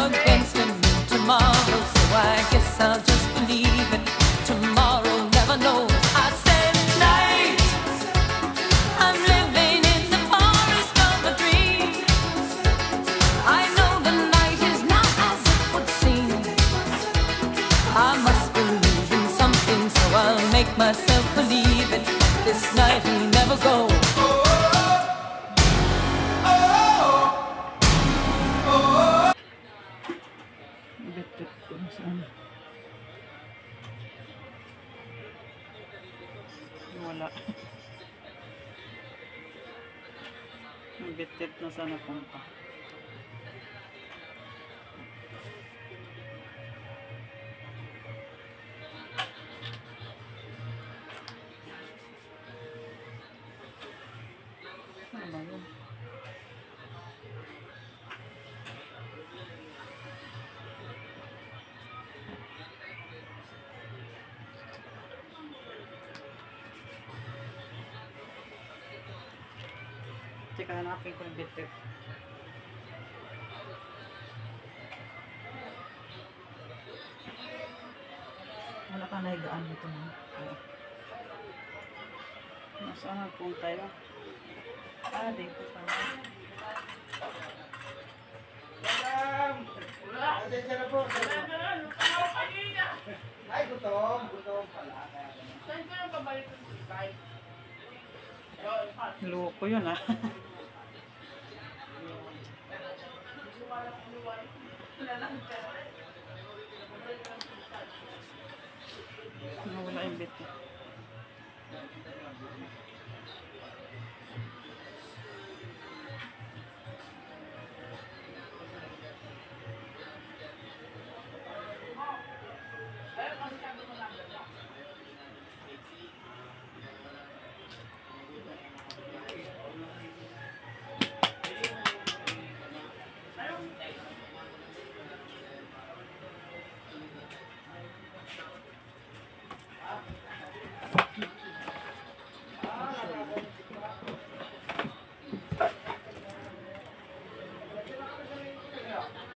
against a new tomorrow. So I guess I'll just believe it. Tomorrow never knows. I said night, I'm living in the forest of a dream. I know the night is not as it would seem. I must believe in something, so I'll make myself believe it. This night will never go. Bit-bit ko na saan. Wala. Bit-bit na sana punta. Ano ba yun? Teka, hanapin ko yung bit-bit. Wala ka nahigaan dito na. Nasaan ang punta yun? Ah, dito pala. Ay, gutom pala. Loko yun ah. Nawala yung bit.